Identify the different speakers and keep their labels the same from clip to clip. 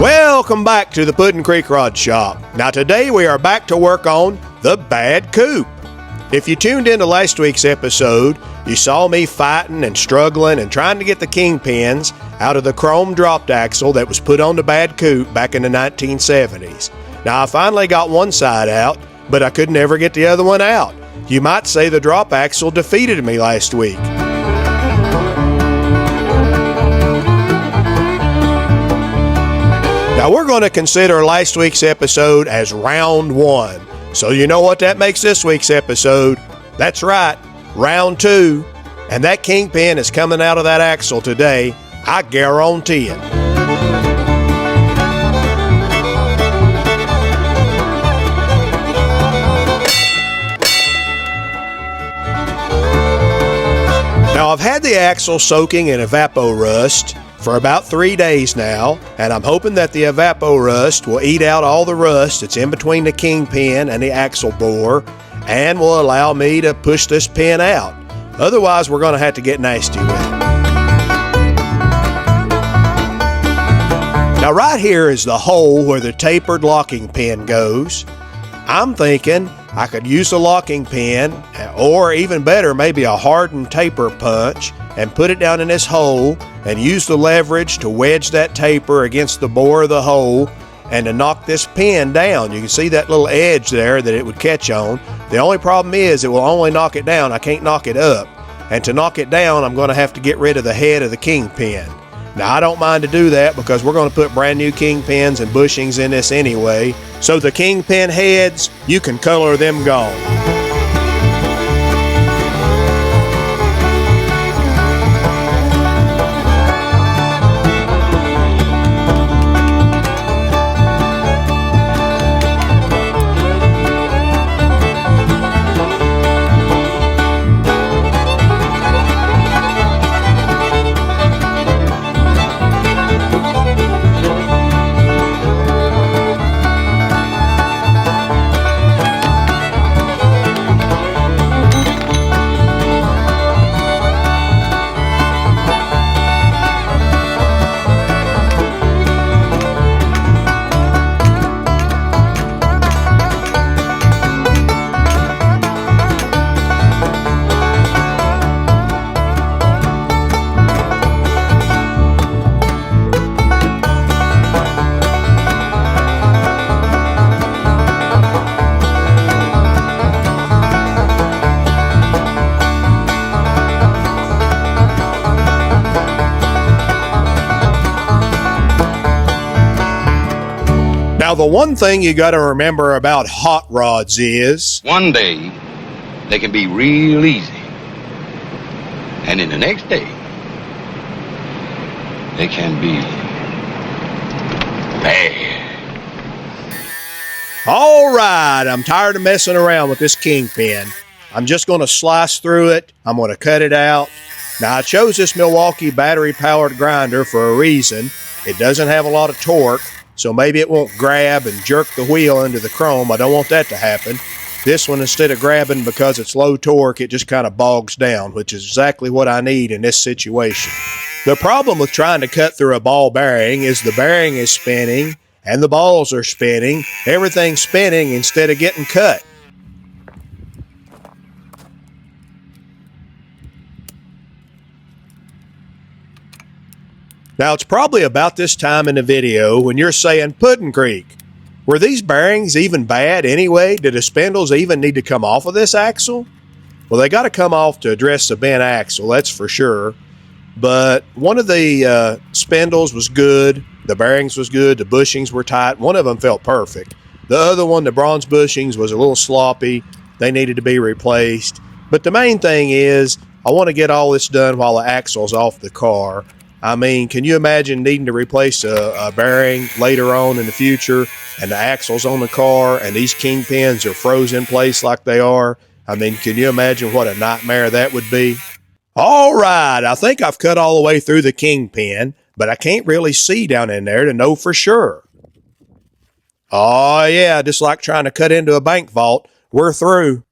Speaker 1: Welcome back to the Puddin' Creek Rod Shop. Now today we are back to work on the bad coop. If you tuned into last week's episode, you saw me fighting and struggling and trying to get the kingpins out of the chrome dropped axle that was put on the bad coop back in the 1970s. Now I finally got one side out, but I could never get the other one out. You might say the drop axle defeated me last week. Now we're going to consider last week's episode as round one. So you know what that makes this week's episode? That's right, round two. And that kingpin is coming out of that axle today. I guarantee it. Now I've had the axle soaking in evapor-rust for about 3 days now, and I'm hoping that the evapor-rust will eat out all the rust that's in between the kingpin and the axle bore and will allow me to push this pin out. Otherwise, we're going to have to get nasty with it. Now right here is the hole where the tapered locking pin goes. I'm thinking I could use the locking pin, or even better, maybe a hardened taper punch, and put it down in this hole and use the leverage to wedge that taper against the bore of the hole and to knock this pin down. You can see that little edge there that it would catch on. The only problem is it will only knock it down. I can't knock it up. And to knock it down, I'm going to have to get rid of the head of the kingpin. Now, I don't mind to do that because we're going to put brand new kingpins and bushings in this anyway. So the kingpin heads, you can color them gone. Now, the one thing you got to remember about hot rods is
Speaker 2: one day they can be real easy, and then the next day they can be bad.
Speaker 1: All right, I'm tired of messing around with this kingpin. I'm just going to slice through it. I'm going to cut it out. Now, I chose this Milwaukee battery-powered grinder for a reason. It doesn't have a lot of torque, so maybe it won't grab and jerk the wheel into the chrome. I don't want that to happen. This one, instead of grabbing because it's low torque, it just kind of bogs down, which is exactly what I need in this situation. The problem with trying to cut through a ball bearing is the bearing is spinning and the balls are spinning. Everything's spinning instead of getting cut. Now, it's probably about this time in the video when you're saying, Puddin' Creek, were these bearings even bad anyway? Did the spindles even need to come off of this axle? Well, they got to come off to address the bent axle, that's for sure. But one of the spindles was good, the bearings was good, the bushings were tight. One of them felt perfect. The other one, the bronze bushings, was a little sloppy. They needed to be replaced. But the main thing is, I want to get all this done while the axle's off the car. I mean, can you imagine needing to replace a bearing later on in the future and the axles on the car and these kingpins are frozen in place like they are? I mean, can you imagine what a nightmare that would be? All right, I think I've cut all the way through the kingpin, but I can't really see down in there to know for sure. Oh yeah, just like trying to cut into a bank vault, we're through.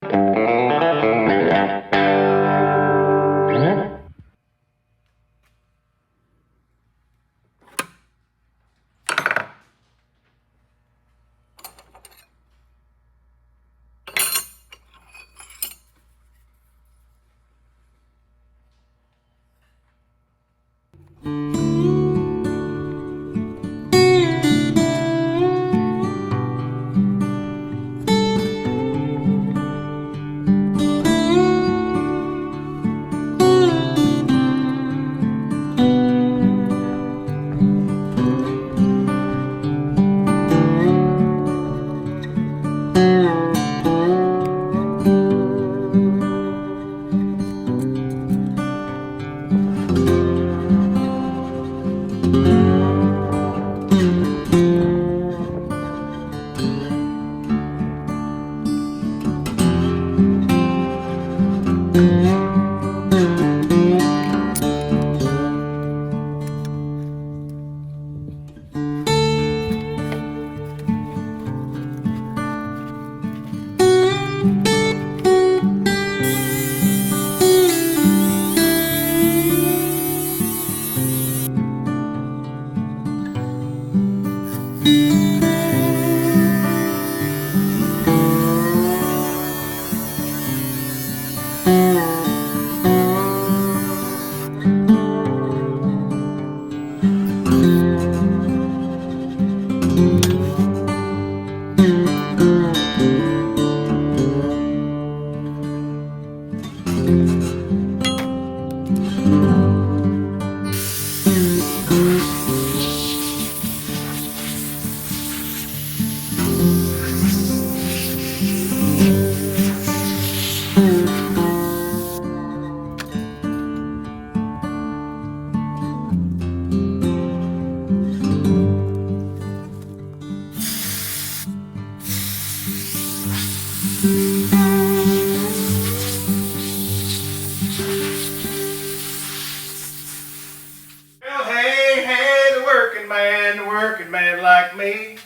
Speaker 1: Well, hey, the working man like me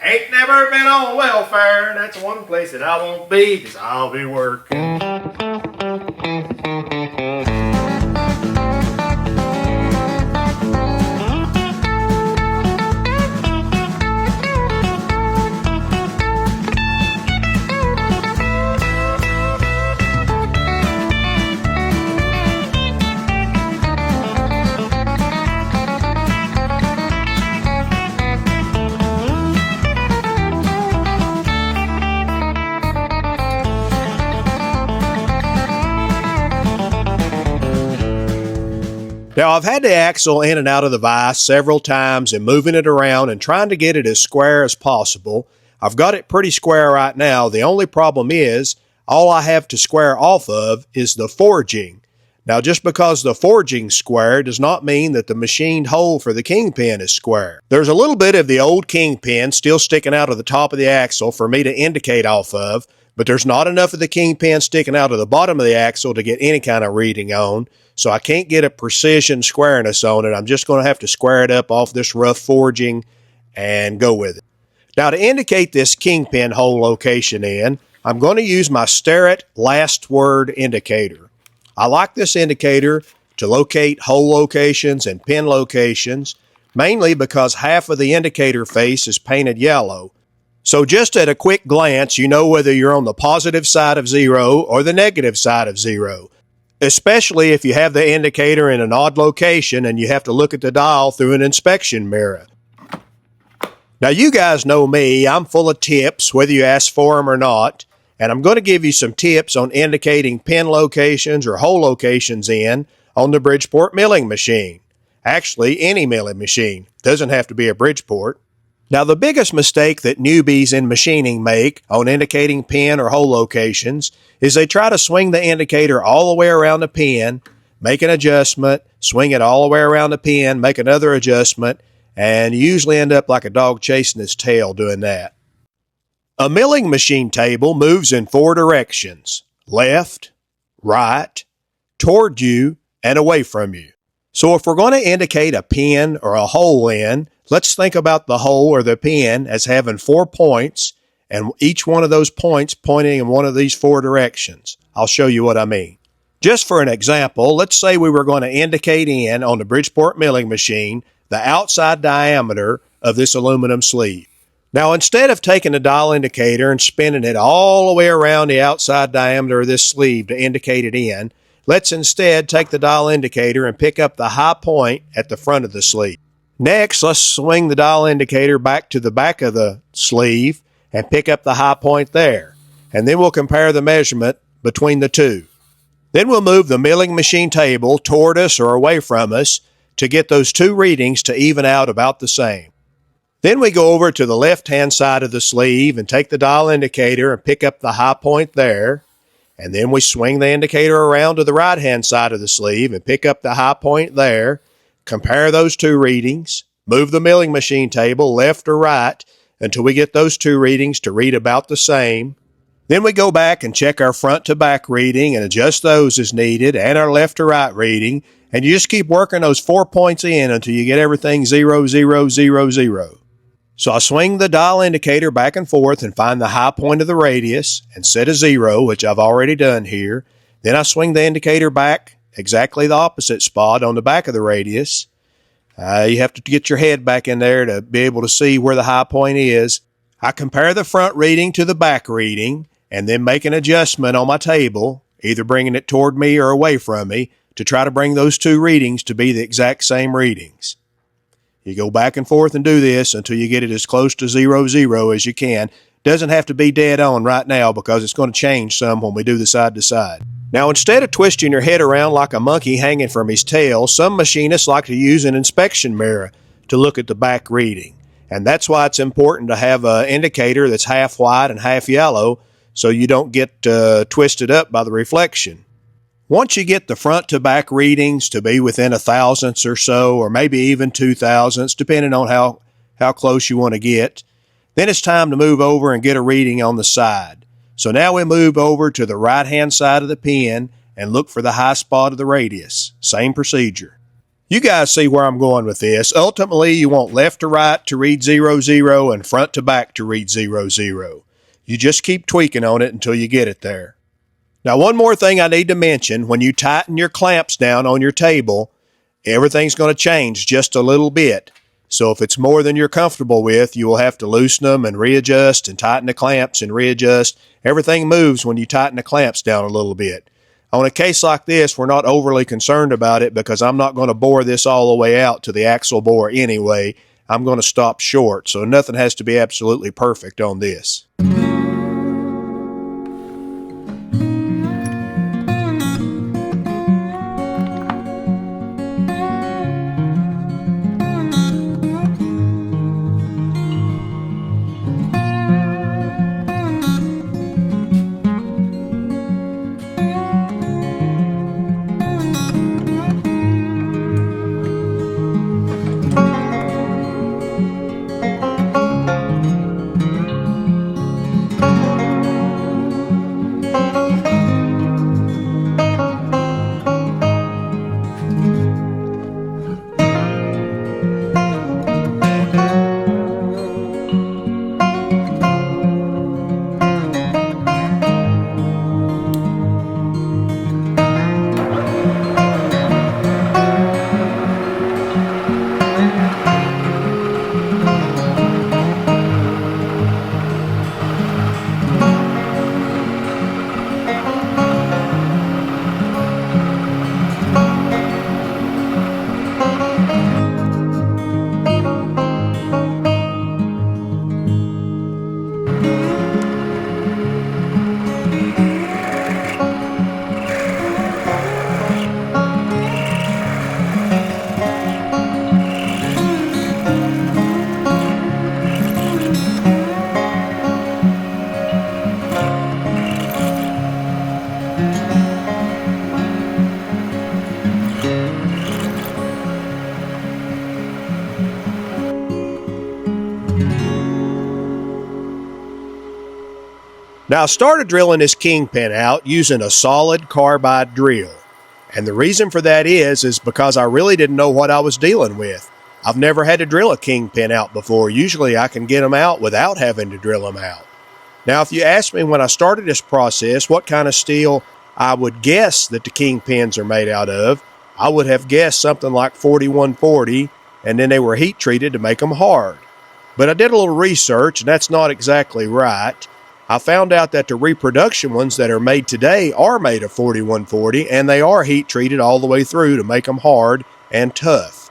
Speaker 1: ain't never been on welfare, and that's one place that I won't be, 'cause I'll be working. Now, I've had the axle in and out of the vise several times and moving it around and trying to get it as square as possible. I've got it pretty square right now. The only problem is all I have to square off of is the forging. Now, just because the forging's square does not mean that the machined hole for the kingpin is square. There's a little bit of the old kingpin still sticking out of the top of the axle for me to indicate off of, but there's not enough of the kingpin sticking out of the bottom of the axle to get any kind of reading on. So I can't get a precision squareness on it. I'm just going to have to square it up off this rough forging and go with it. Now, to indicate this kingpin hole location in, I'm going to use my Starrett last word indicator. I like this indicator to locate hole locations and pin locations, mainly because half of the indicator face is painted yellow. So just at a quick glance, you know whether you're on the positive side of 0 or the negative side of 0. Especially if you have the indicator in an odd location and you have to look at the dial through an inspection mirror. Now, you guys know me. I'm full of tips, whether you ask for them or not, and I'm going to give you some tips on indicating pin locations or hole locations on the Bridgeport milling machine. Actually, any milling machine. Doesn't have to be a Bridgeport. Now, the biggest mistake that newbies in machining make on indicating pin or hole locations is they try to swing the indicator all the way around the pin, make an adjustment, swing it all the way around the pen, make another adjustment, and you usually end up like a dog chasing his tail doing that. A milling machine table moves in 4 directions: left, right, toward you, and away from you. So if we're going to indicate a pin or a hole in, let's think about the hole or the pin as having 4 points, and each one of those points pointing in one of these 4 directions. I'll show you what I mean. Just for an example, let's say we were going to indicate in on the Bridgeport milling machine the outside diameter of this aluminum sleeve. Now, instead of taking the dial indicator and spinning it all the way around the outside diameter of this sleeve to indicate it in, let's instead take the dial indicator and pick up the high point at the front of the sleeve. Next, let's swing the dial indicator back to the back of the sleeve and pick up the high point there. And then we'll compare the measurement between the two. Then we'll move the milling machine table toward us or away from us to get those 2 readings to even out about the same. Then we go over to the left-hand side of the sleeve and take the dial indicator and pick up the high point there. And then we swing the indicator around to the right-hand side of the sleeve and pick up the high point there. Compare those 2 readings. Move the milling machine table left or right until we get those 2 readings to read about the same. Then we go back and check our front to back reading and adjust those as needed, and our left to right reading. And you just keep working those 4 points in until you get everything 0, 0, 0, 0. So I swing the dial indicator back and forth and find the high point of the radius and set a 0, which I've already done here. Then I swing the indicator back exactly the opposite spot on the back of the radius. You have to get your head back in there to be able to see where the high point is. I compare the front reading to the back reading and then make an adjustment on my table, either bringing it toward me or away from me, to try to bring those 2 readings to be the exact same readings. You go back and forth and do this until you get it as close to 0, 0 as you can. Doesn't have to be dead on right now because it's going to change some when we do the side to side. Now, instead of twisting your head around like a monkey hanging from his tail, some machinists like to use an inspection mirror to look at the back reading. And that's why it's important to have an indicator that's half white and half yellow so you don't get twisted up by the reflection. Once you get the front to back readings to be within 1,000ths or so, or maybe even 2,000ths, depending on how close you want to get, then it's time to move over and get a reading on the side. So now we move over to the right-hand side of the pen and look for the high spot of the radius. Same procedure. You guys see where I'm going with this. Ultimately, you want left to right to read 0, 0 and front to back to read 0, 0. You just keep tweaking on it until you get it there. Now, one more thing I need to mention, when you tighten your clamps down on your table, everything's going to change just a little bit. So if it's more than you're comfortable with, you will have to loosen them and readjust and tighten the clamps and readjust. Everything moves when you tighten the clamps down a little bit. On a case like this, we're not overly concerned about it because I'm not going to bore this all the way out to the axle bore anyway. I'm going to stop short, so nothing has to be absolutely perfect on this. Now I started drilling this Kingpin out using a solid carbide drill. And the reason for that is because I really didn't know what I was dealing with. I've never had to drill a Kingpin out before. Usually I can get them out without having to drill them out. Now if you ask me when I started this process what kind of steel I would guess that the Kingpins are made out of, I would have guessed something like 4140, and then they were heat treated to make them hard. But I did a little research, and that's not exactly right. I found out that the reproduction ones that are made today are made of 4140, and they are heat treated all the way through to make them hard and tough.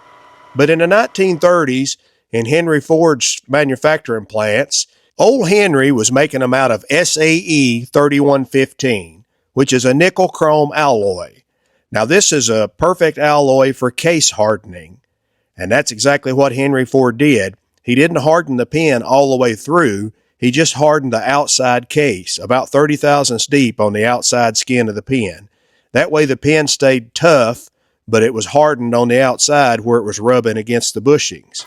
Speaker 1: But in the 1930s, in Henry Ford's manufacturing plants, old Henry was making them out of SAE 3115, which is a nickel chrome alloy. Now this is a perfect alloy for case hardening, and that's exactly what Henry Ford did. He didn't harden the pen all the way through. He just hardened the outside case, about 30 thousandths deep on the outside skin of the pen. That way the pen stayed tough, but it was hardened on the outside where it was rubbing against the bushings.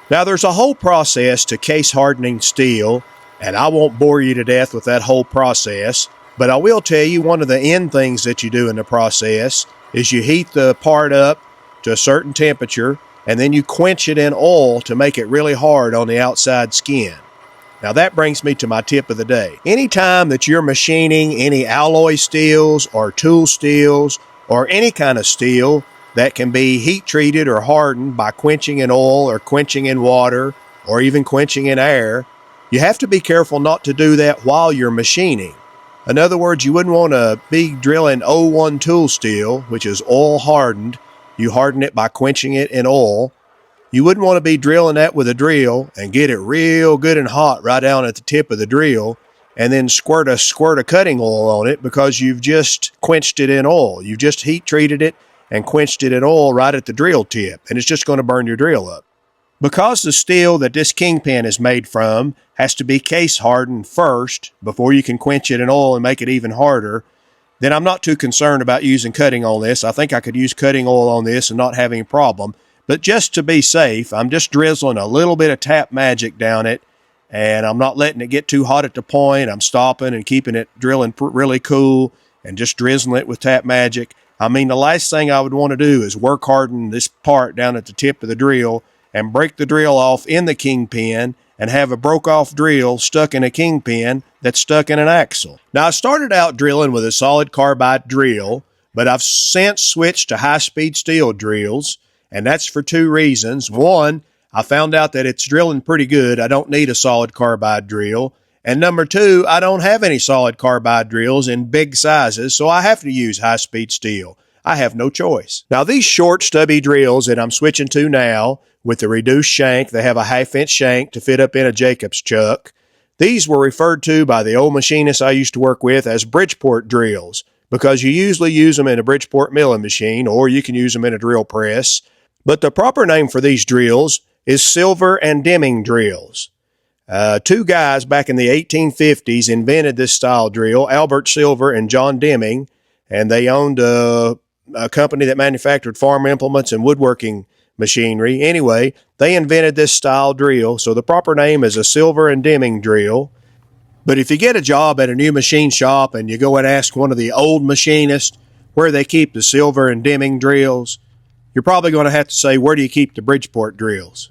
Speaker 1: Now there's a whole process to case hardening steel, and I won't bore you to death with that whole process, but I will tell you one of the end things that you do in the process is you heat the part up to a certain temperature, and then you quench it in oil to make it really hard on the outside skin. Now that brings me to my tip of the day. Anytime that you're machining any alloy steels or tool steels or any kind of steel that can be heat treated or hardened by quenching in oil or quenching in water or even quenching in air, you have to be careful not to do that while you're machining. In other words, you wouldn't want to be drilling O1 tool steel, which is oil hardened. You harden it by quenching it in oil. You wouldn't want to be drilling that with a drill and get it real good and hot right down at the tip of the drill and then squirt a cutting oil on it because you've just quenched it in oil. You've just heat treated it and quenched it in oil right at the drill tip, and it's just going to burn your drill up. Because the steel that this Kingpin is made from has to be case hardened first before you can quench it in oil and make it even harder, then I'm not too concerned about using cutting on this. I think I could use cutting oil on this and not have any problem. But just to be safe, I'm just drizzling a little bit of tap magic down it, and I'm not letting it get too hot at the point. I'm stopping and keeping it drilling really cool and just drizzling it with tap magic. I mean, the last thing I would want to do is work harden this part down at the tip of the drill and break the drill off in the Kingpin and have a broke-off drill stuck in a Kingpin that's stuck in an axle. Now, I started out drilling with a solid carbide drill, but I've since switched to high-speed steel drills, and that's for two reasons. One, I found out that it's drilling pretty good. I don't need a solid carbide drill. And number two, I don't have any solid carbide drills in big sizes, so I have to use high-speed steel. I have no choice. Now, these short, stubby drills that I'm switching to now with the reduced shank, they have a half-inch shank to fit up in a Jacob's chuck. These were referred to by the old machinists I used to work with as Bridgeport drills because you usually use them in a Bridgeport milling machine or you can use them in a drill press. But the proper name for these drills is Silver and Deming drills. Two guys back in the 1850s invented this style drill, Albert Silver and John Deming, and they owned a company that manufactured farm implements and woodworking machinery. Anyway, they invented this style drill, so the proper name is a Silver and Deming drill. But if you get a job at a new machine shop and you go and ask one of the old machinists where they keep the Silver and Deming drills, you're probably going to have to say, where do you keep the Bridgeport drills?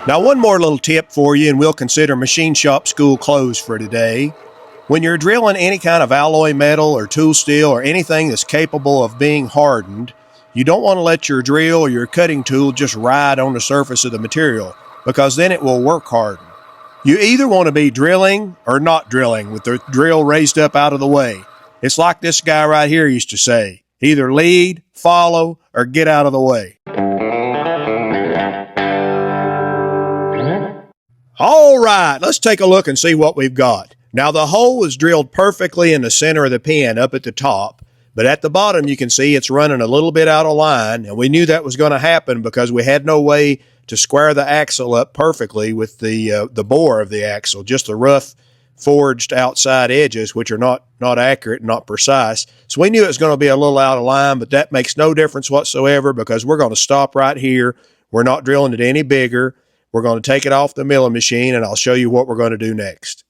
Speaker 1: Now, one more little tip for you, and we'll consider machine shop school closed for today. When you're drilling any kind of alloy metal or tool steel or anything that's capable of being hardened, you don't want to let your drill or your cutting tool just ride on the surface of the material, because then it will work harden. You either want to be drilling or not drilling with the drill raised up out of the way. It's like this guy right here used to say, either lead, follow, or get out of the way. All right, let's take a look and see what we've got. Now, the hole is drilled perfectly in the center of the pen up at the top, but at the bottom you can see it's running a little bit out of line, and we knew that was going to happen because we had no way to square the axle up perfectly with the bore of the axle, just a rough forged outside edges, which are not accurate and not precise. So we knew it was going to be a little out of line, but that makes no difference whatsoever because we're going to stop right here. We're not drilling it any bigger. We're going to take it off the milling machine, and I'll show you what we're going to do next.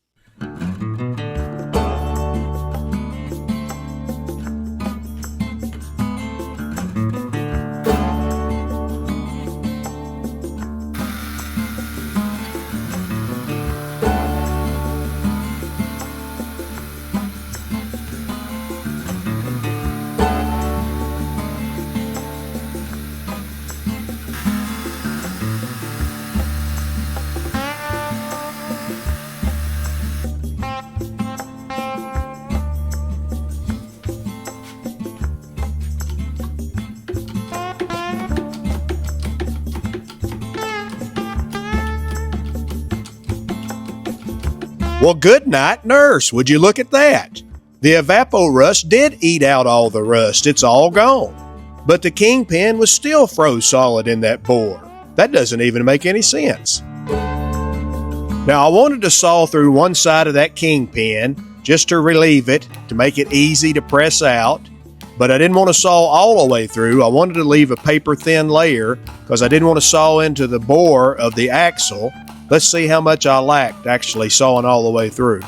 Speaker 1: Well, good night, nurse. Would you look at that? The evapo-rust did eat out all the rust. It's all gone. But the Kingpin was still froze solid in that bore. That doesn't even make any sense. Now, I wanted to saw through one side of that Kingpin just to relieve it, to make it easy to press out. But I didn't want to saw all the way through. I wanted to leave a paper-thin layer because I didn't want to saw into the bore of the axle. Let's see how much I lacked actually sawing all the way through.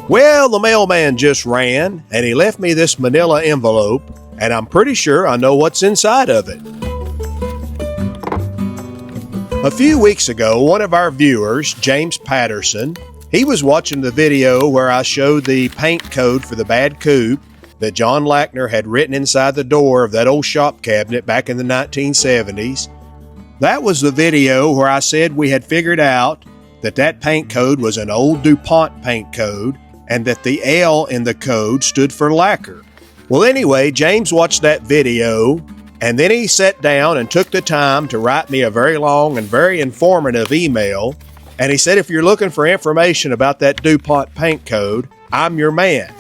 Speaker 1: Well, the mailman just ran, and he left me this manila envelope, and I'm pretty sure I know what's inside of it. A few weeks ago, one of our viewers, James Patterson, he was watching the video where I showed the paint code for the bad coupe that John Lackner had written inside the door of that old shop cabinet back in the 1970s. That was the video where I said we had figured out that that paint code was an old DuPont paint code and that the L in the code stood for lacquer. Well, anyway, James watched that video and then he sat down and took the time to write me a very long and very informative email. And he said, if you're looking for information about that DuPont paint code, I'm your man.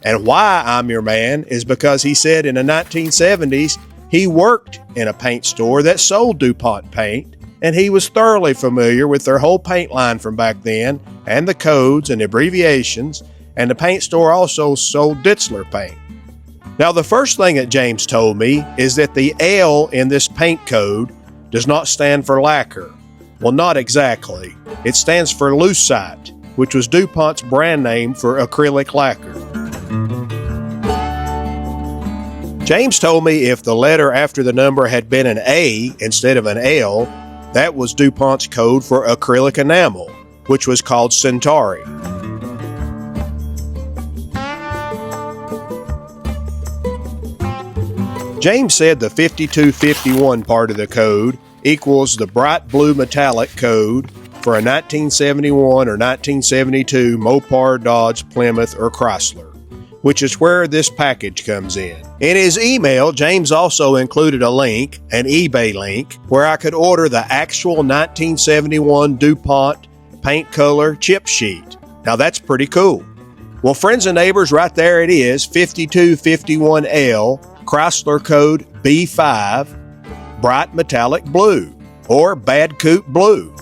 Speaker 1: And why I'm your man is because he said in the 1970s, he worked in a paint store that sold DuPont paint, and he was thoroughly familiar with their whole paint line from back then, and the codes and abbreviations, and the paint store also sold Ditzler paint. Now, the first thing that James told me is that the L in this paint code does not stand for lacquer. Well, not exactly. It stands for Lucite, which was DuPont's brand name for acrylic lacquer. James told me if the letter after the number had been an A instead of an L, that was DuPont's code for acrylic enamel, which was called Centauri. James said the 5251 part of the code equals the bright blue metallic code for a 1971 or 1972 Mopar, Dodge, Plymouth, or Chrysler, which is where this package comes in. In his email, James also included a link, an eBay link, where I could order the actual 1971 DuPont paint color chip sheet. Now that's pretty cool. Well, friends and neighbors, right there it is, 5251L, Chrysler code B5, bright metallic blue, or bad coupe blue.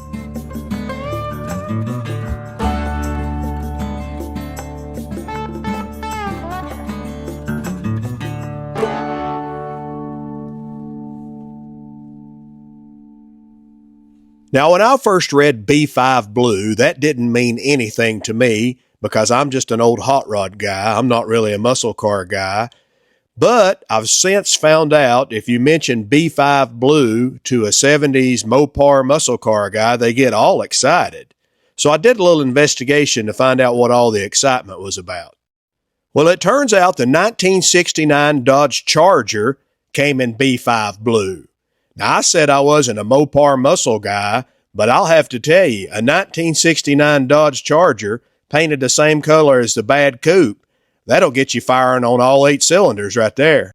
Speaker 1: Now, when I first read B5 blue, that didn't mean anything to me because I'm just an old hot rod guy. I'm not really a muscle car guy. But I've since found out if you mention B5 blue to a 70s Mopar muscle car guy, they get all excited. So I did a little investigation to find out what all the excitement was about. Well, it turns out the 1969 Dodge Charger came in B5 blue. Now, I said I wasn't a Mopar muscle guy, but I'll have to tell you, a 1969 Dodge Charger painted the same color as the bad coupe, that'll get you firing on all 8 cylinders right there.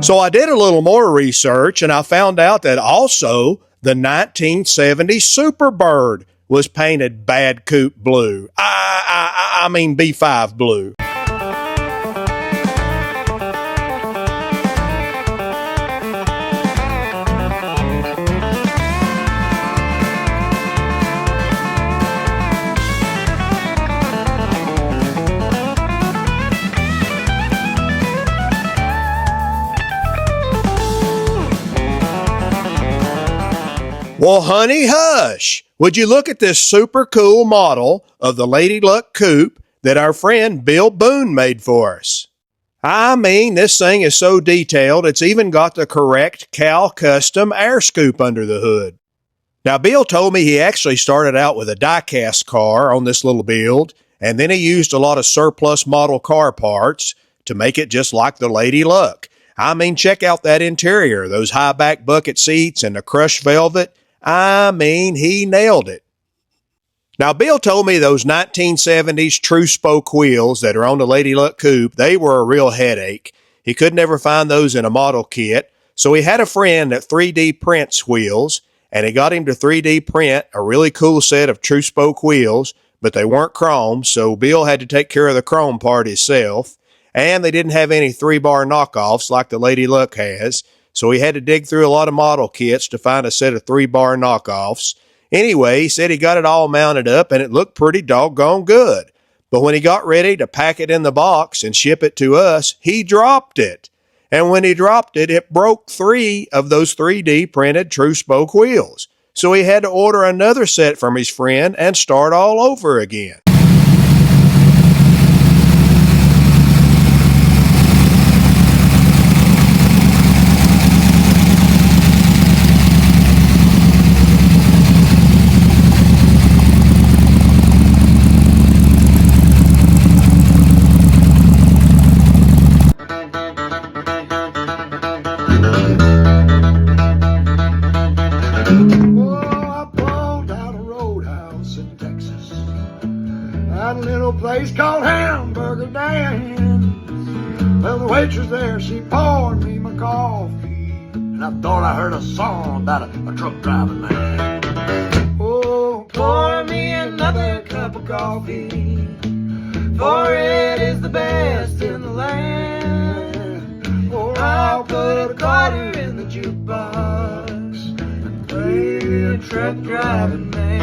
Speaker 1: So I did a little more research and I found out that also the 1970 Superbird was painted bad coupe blue. I mean B5 blue. Well, honey, hush. Would you look at this super cool model of the Lady Luck coupe that our friend Bill Boone made for us? I mean, this thing is so detailed, it's even got the correct Cal Custom air scoop under the hood. Now, Bill told me he actually started out with a die-cast car on this little build, and then he used a lot of surplus model car parts to make it just like the Lady Luck. I mean, check out that interior, those high-back bucket seats and the crushed velvet. I mean, he nailed it. Now, Bill told me those 1970s true spoke wheels that are on the Lady Luck coupe, they were a real headache. He could never find those in a model kit, so he had a friend that 3D prints wheels, and he got him to 3D print a really cool set of true spoke wheels, but they weren't chrome, so Bill had to take care of the chrome part himself, and they didn't have any 3-bar knockoffs like the Lady Luck has, so he had to dig through a lot of model kits to find a set of 3-bar knockoffs. Anyway, he said he got it all mounted up and it looked pretty doggone good. But when he got ready to pack it in the box and ship it to us, he dropped it. And when he dropped it, it broke 3 of those 3D printed true spoke wheels. So he had to order another set from his friend and start all over again.
Speaker 3: Place called Hamburger Dan's. Well, the waitress there, she poured me my coffee, and I thought I heard a song about a truck driving man. Oh, pour me another cup of coffee, for it is the best in the land. Or I'll put a quarter in the jukebox and play a truck driving man.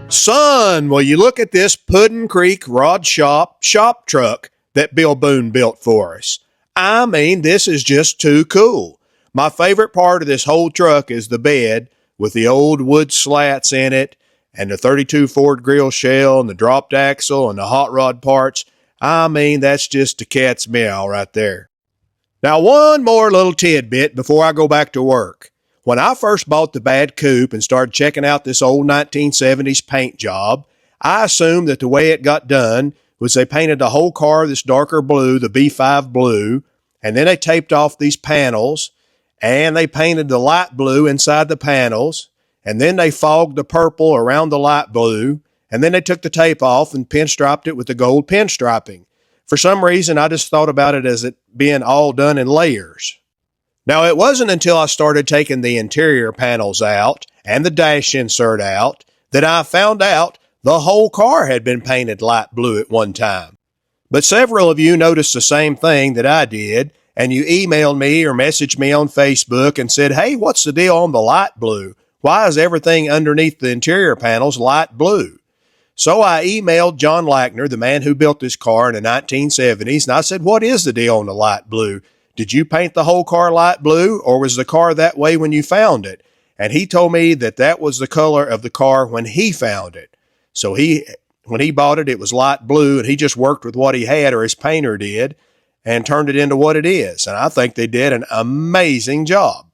Speaker 1: Son, will you look at this Puddin' Creek Rod Shop truck that Bill Boone built for us? I mean, this is just too cool. My favorite part of this whole truck is the bed with the old wood slats in it and the 32 Ford grill shell and the dropped axle and the hot rod parts. I mean, that's just a cat's meow right there. Now, one more little tidbit before I go back to work. When I first bought the bad coupe and started checking out this old 1970s paint job, I assumed that the way it got done was they painted the whole car this darker blue, the B5 blue, and then they taped off these panels, and they painted the light blue inside the panels, and then they fogged the purple around the light blue, and then they took the tape off and pinstriped it with the gold pinstriping. For some reason, I just thought about it as it being all done in layers. Now, it wasn't until I started taking the interior panels out and the dash insert out that I found out the whole car had been painted light blue at one time. But several of you noticed the same thing that I did, and you emailed me or messaged me on Facebook and said, "Hey, what's the deal on the light blue? Why is everything underneath the interior panels light blue?" So I emailed John Lackner, the man who built this car in the 1970s, and I said, "What is the deal on the light blue? Did you paint the whole car light blue, or was the car that way when you found it?" And he told me that that was the color of the car when he found it. So when he bought it, it was light blue, and he just worked with what he had, or his painter did, and turned it into what it is. And I think they did an amazing job.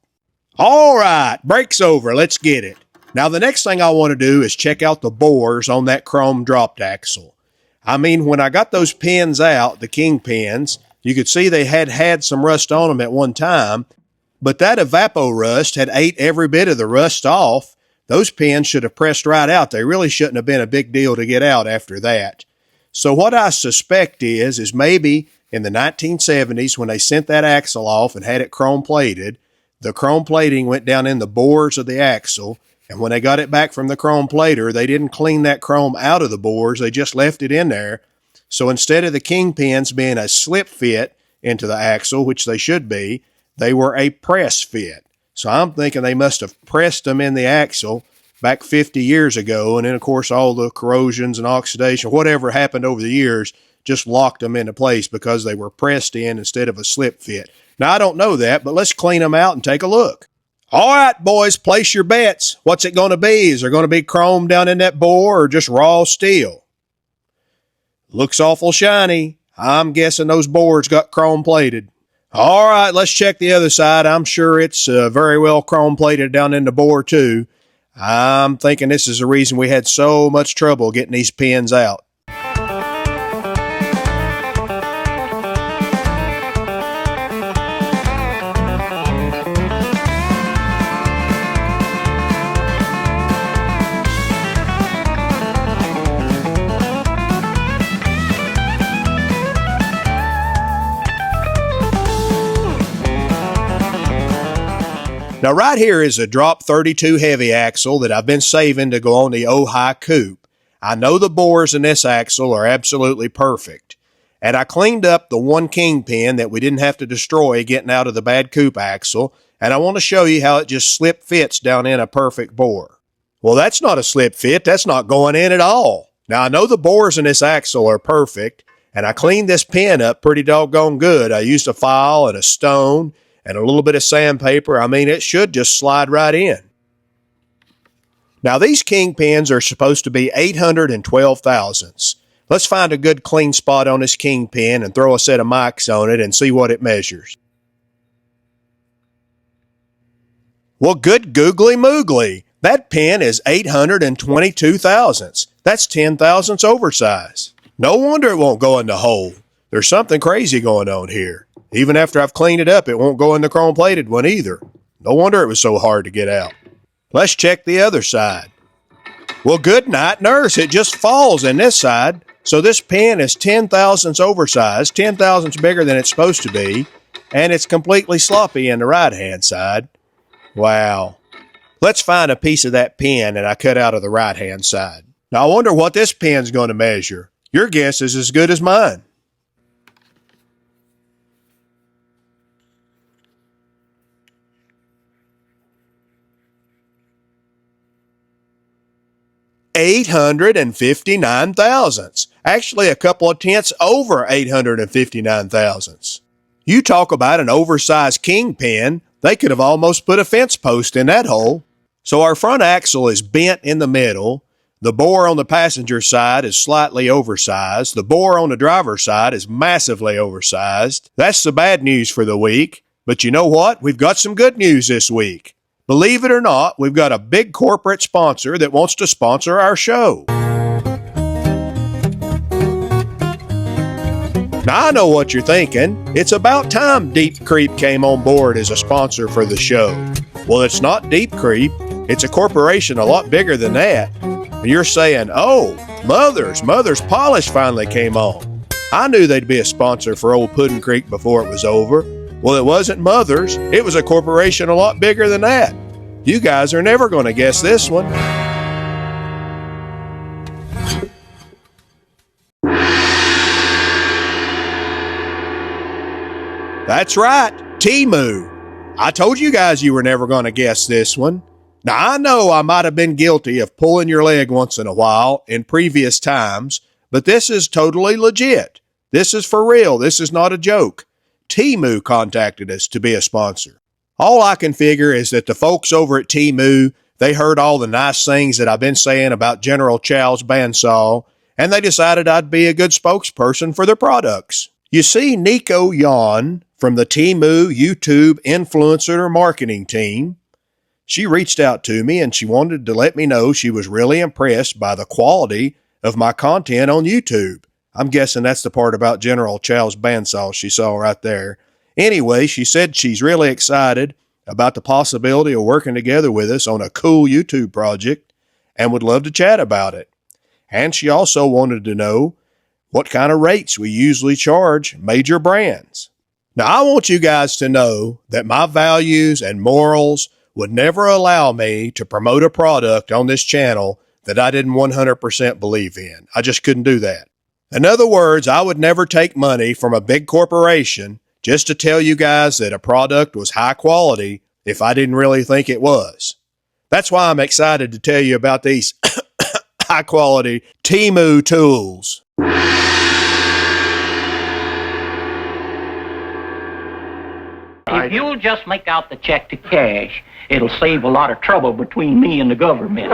Speaker 1: All right, break's over. Let's get it. Now, the next thing I want to do is check out the bores on that chrome dropped axle. I mean, when I got those pins out, the Kingpins, you could see they had some rust on them at one time, but that evapor rust had ate every bit of the rust off. Those pins should have pressed right out. They really shouldn't have been a big deal to get out after that. So what I suspect is maybe in the 1970s when they sent that axle off and had it chrome plated, the chrome plating went down in the bores of the axle, and when they got it back from the chrome plater, they didn't clean that chrome out of the bores. They just left it in there. So instead of the Kingpins being a slip fit into the axle, which they should be, they were a press fit. So I'm thinking they must have pressed them in the axle back 50 years ago. And then, of course, all the corrosions and oxidation, whatever happened over the years, just locked them into place because they were pressed in instead of a slip fit. Now, I don't know that, but let's clean them out and take a look. All right, boys, place your bets. What's it going to be? Is there going to be chrome down in that bore or just raw steel? Looks awful shiny. I'm guessing those boards got chrome plated. All right, let's check the other side. I'm sure it's very well chrome plated down in the bore too. I'm thinking this is the reason we had so much trouble getting these pins out. Now right here is a drop 32 heavy axle that I've been saving to go on the Ojai coupe. I know the bores in this axle are absolutely perfect. And I cleaned up the one kingpin that we didn't have to destroy getting out of the bad coupe axle, and I want to show you how it just slip fits down in a perfect bore. Well, that's not a slip fit. That's not going in at all. Now I know the bores in this axle are perfect, and I cleaned this pin up pretty doggone good. I used a file and a stone and a little bit of sandpaper. I mean, it should just slide right in. Now, these kingpins are supposed to be 812 thousandths. Let's find a good clean spot on this kingpin and throw a set of mics on it and see what it measures. Well, good googly moogly. That pin is 822 thousandths. That's 10 thousandths oversized. No wonder it won't go in the hole. There's something crazy going on here. Even after I've cleaned it up, it won't go in the chrome-plated one either. No wonder it was so hard to get out. Let's check the other side. Well, good night, nurse. It just falls in this side. So this pin is 10 thousandths oversized, 10 thousandths bigger than it's supposed to be, and it's completely sloppy in the right-hand side. Wow. Let's find a piece of that pin that I cut out of the right-hand side. Now, I wonder what this pin's going to measure. Your guess is as good as mine. $859 thousandths. Actually, a couple of tenths over 859 thousandths. You talk about an oversized kingpin, they could have almost put a fence post in that hole. So our front axle is bent in the middle. The bore on the passenger side is slightly oversized. The bore on the driver's side is massively oversized. That's the bad news for the week. But you know what? We've got some good news this week. Believe it or not, we've got a big corporate sponsor that wants to sponsor our show. Now I know what you're thinking. It's about time Deep Creep came on board as a sponsor for the show. Well, it's not Deep Creep. It's a corporation a lot bigger than that. And you're saying, oh, Mother's Polish finally came on. I knew they'd be a sponsor for Old Puddin' Creek before it was over. Well, it wasn't Mother's. It was a corporation a lot bigger than that. You guys are never going to guess this one. That's right, Temu. I told you guys you were never going to guess this one. Now, I know I might have been guilty of pulling your leg once in a while in previous times, but this is totally legit. This is for real. This is not a joke. Temu contacted us to be a sponsor. All I can figure is that the folks over at Temu, they heard all the nice things that I've been saying about General Chow's bandsaw, and they decided I'd be a good spokesperson for their products. You see, Nico Yan from the Temu YouTube influencer marketing team, she reached out to me and she wanted to let me know she was really impressed by the quality of my content on YouTube. I'm guessing that's the part about General Chow's bandsaw she saw right there. Anyway, she said she's really excited about the possibility of working together with us on a cool YouTube project and would love to chat about it. And she also wanted to know what kind of rates we usually charge major brands. Now, I want you guys to know that my values and morals would never allow me to promote a product on this channel that I didn't 100% believe in. I just couldn't do that. In other words, I would never take money from a big corporation just to tell you guys that a product was high quality if I didn't really think it was. That's why I'm excited to tell you about these high quality Temu tools.
Speaker 4: If you'll just make out the check to cash, it'll save a lot of trouble between me and the government.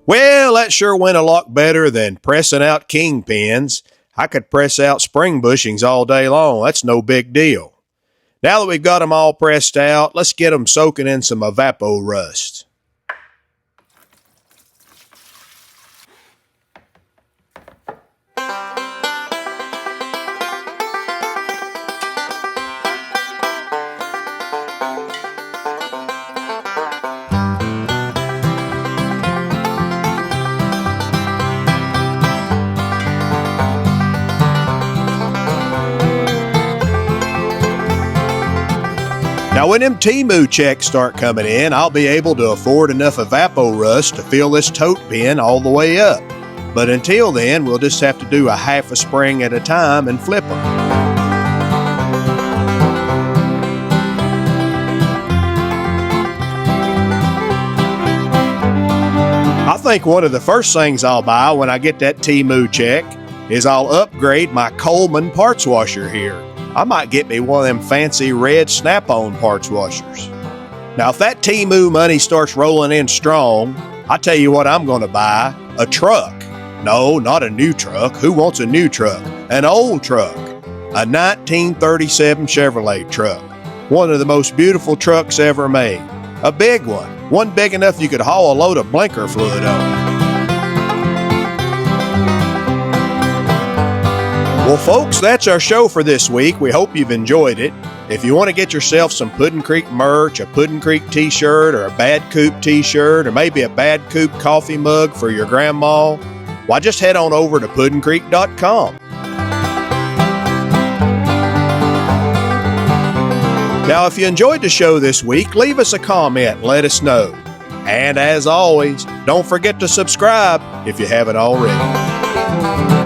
Speaker 1: Well, that sure went a lot better than pressing out kingpins. I could press out spring bushings all day long. That's no big deal. Now that we've got them all pressed out, let's get them soaking in some evapor rust. Now, when them Temu checks start coming in, I'll be able to afford enough evapor rust to fill this tote bin all the way up. But until then, we'll just have to do a half a spring at a time and flip them. I think one of the first things I'll buy when I get that Temu check is I'll upgrade my Coleman parts washer here. I might get me one of them fancy red snap-on parts washers. Now, if that Temu money starts rolling in strong, I tell you what I'm going to buy, a truck. No, not a new truck. Who wants a new truck? An old truck. A 1937 Chevrolet truck. One of the most beautiful trucks ever made. A big one. One big enough you could haul a load of blinker fluid on. Well, folks, that's our show for this week. We hope you've enjoyed it. If you want to get yourself some Puddin' Creek merch, a Puddin' Creek t-shirt, or a Bad Coop t-shirt, or maybe a Bad Coop coffee mug for your grandma, why, just head on over to puddin'creek.com. Now, if you enjoyed the show this week, leave us a comment and let us know. And as always, don't forget to subscribe if you haven't already.
Speaker 3: Thank you.